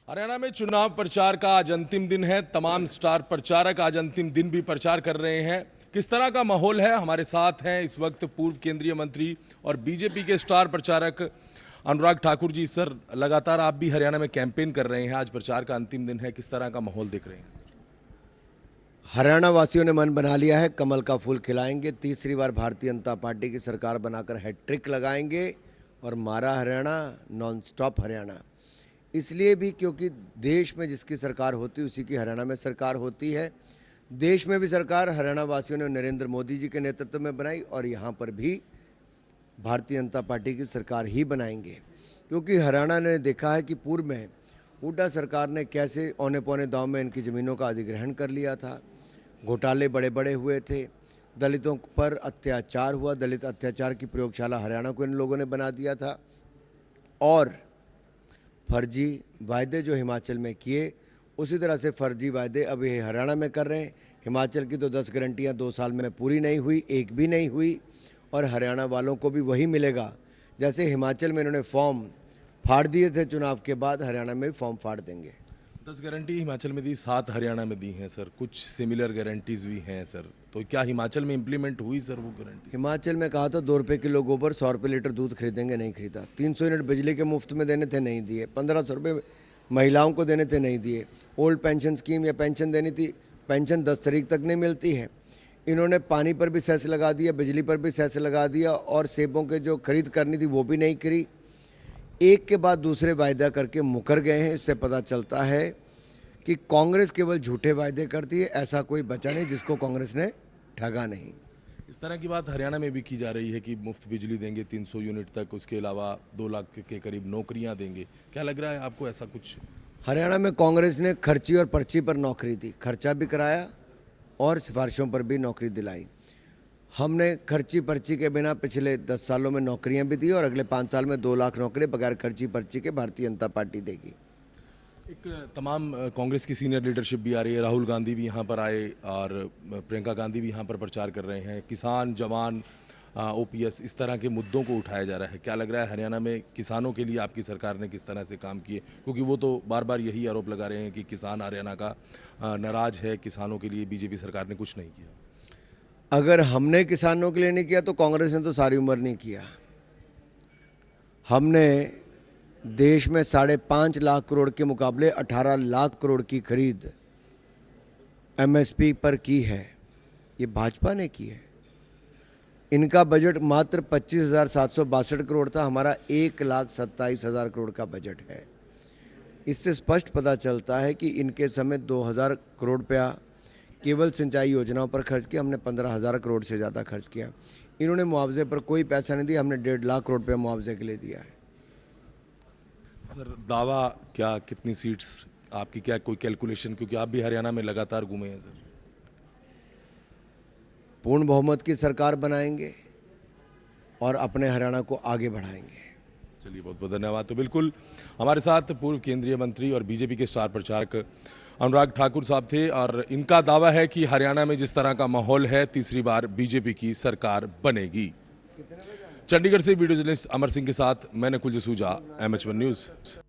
हरियाणा में चुनाव प्रचार का आज अंतिम दिन है। तमाम स्टार प्रचारक आज अंतिम दिन भी प्रचार कर रहे हैं। किस तरह का माहौल है, हमारे साथ हैं इस वक्त पूर्व केंद्रीय मंत्री और बीजेपी के स्टार प्रचारक अनुराग ठाकुर जी। सर, लगातार आप भी हरियाणा में कैंपेन कर रहे हैं, आज प्रचार का अंतिम दिन है, किस तरह का माहौल देख रहे हैं? हरियाणा वासियों ने मन बना लिया है, कमल का फूल खिलाएंगे। तीसरी बार भारतीय जनता पार्टी की सरकार बनाकर हैट्रिक लगाएंगे और मारा हरियाणा, नॉन स्टॉप हरियाणा। इसलिए भी क्योंकि देश में जिसकी सरकार होती है उसी की हरियाणा में सरकार होती है। देश में भी सरकार हरियाणा वासियों ने नरेंद्र मोदी जी के नेतृत्व में बनाई और यहाँ पर भी भारतीय जनता पार्टी की सरकार ही बनाएंगे, क्योंकि हरियाणा ने देखा है कि पूर्व में हुड्डा सरकार ने कैसे औने पौने दाव में इनकी ज़मीनों का अधिग्रहण कर लिया था। घोटाले बड़े बड़े हुए थे, दलितों पर अत्याचार हुआ, दलित अत्याचार की प्रयोगशाला हरियाणा को इन लोगों ने बना दिया था। और फर्जी वायदे जो हिमाचल में किए, उसी तरह से फर्जी वायदे अब ये हरियाणा में कर रहे हैं। हिमाचल की तो 10 गारंटियाँ 2 साल में पूरी नहीं हुई, एक भी नहीं हुई, और हरियाणा वालों को भी वही मिलेगा। जैसे हिमाचल में इन्होंने फॉर्म फाड़ दिए थे चुनाव के बाद, हरियाणा में भी फॉर्म फाड़ देंगे। 10 गारंटी हिमाचल में दी, 7 हरियाणा में दी हैं सर। कुछ सिमिलर गारंटीज भी हैं सर, तो क्या हिमाचल में इंप्लीमेंट हुई सर वो गारंटी? हिमाचल में कहा था 2 रुपये किलो गोबर, 100 रुपये लीटर दूध खरीदेंगे, नहीं खरीदा। 300 यूनिट बिजली के मुफ्त में देने थे, नहीं दिए। 1500 रुपये महिलाओं को देने थे, नहीं दिए। ओल्ड पेंशन स्कीम या पेंशन देनी थी, पेंशन 10 तारीख तक नहीं मिलती है। इन्होंने पानी पर भी सेस लगा दिया, बिजली पर भी सेस लगा दिया, और सेबों के जो खरीद करनी थी वो भी नहीं करी। एक के बाद दूसरे वायदा करके मुकर गए हैं। इससे पता चलता है कि कांग्रेस केवल झूठे वायदे करती है, ऐसा कोई बचा नहीं जिसको कांग्रेस ने ठगा नहीं। इस तरह की बात हरियाणा में भी की जा रही है कि मुफ्त बिजली देंगे 300 यूनिट तक, उसके अलावा 2 लाख के करीब नौकरियां देंगे। क्या लग रहा है आपको ऐसा कुछ? हरियाणा में कांग्रेस ने खर्ची और पर्ची पर नौकरी दी, खर्चा भी कराया और सिफारिशों पर भी नौकरी दिलाई। हमने खर्ची पर्ची के बिना पिछले 10 सालों में नौकरियां भी दी और अगले 5 साल में 2 लाख नौकरी बगैर खर्ची पर्ची के भारतीय जनता पार्टी देगी। एक तमाम कांग्रेस की सीनियर लीडरशिप भी आ रही है, राहुल गांधी भी यहाँ पर आए और प्रियंका गांधी भी यहाँ पर प्रचार कर रहे हैं। किसान, जवान, ओपीएस, इस तरह के मुद्दों को उठाया जा रहा है। क्या लग रहा है हरियाणा में किसानों के लिए आपकी सरकार ने किस तरह से काम किए? क्योंकि वो तो बार बार यही आरोप लगा रहे हैं कि किसान हरियाणा का नाराज है, किसानों के लिए बीजेपी सरकार ने कुछ नहीं किया। अगर हमने किसानों के लिए नहीं किया तो कांग्रेस ने तो सारी उम्र नहीं किया। हमने देश में 5.5 लाख करोड़ के मुकाबले 18 लाख करोड़ की खरीद एमएसपी पर की है, ये भाजपा ने की है। इनका बजट मात्र 25,762 करोड़ था, हमारा 1,27,000 करोड़ का बजट है। इससे स्पष्ट पता चलता है कि इनके समय 2,000 करोड़ रुपया केवल सिंचाई योजनाओं पर खर्च किया, हमने 15,000 करोड़ से ज़्यादा खर्च किया। इन्होंने मुआवजे पर कोई पैसा नहीं दिया, हमने 1.5 लाख करोड़ रुपया मुआवजे के लिए दिया है। सर, दावा क्या, कितनी सीट्स आपकी, क्या कोई कैलकुलेशन? क्योंकि आप भी हरियाणा में लगातार घूमे हैं सर। पूर्ण बहुमत की सरकार बनाएंगे और अपने हरियाणा को आगे बढ़ाएंगे। चलिए, बहुत बहुत धन्यवाद। तो बिल्कुल हमारे साथ पूर्व केंद्रीय मंत्री और बीजेपी के स्टार प्रचारक अनुराग ठाकुर साहब थे, और इनका दावा है कि हरियाणा में जिस तरह का माहौल है, तीसरी बार बीजेपी की सरकार बनेगी। चंडीगढ़ से वीडियो जर्नलिस्ट अमर सिंह के साथ मैं नकुल जसूजा, MH1 न्यूज़।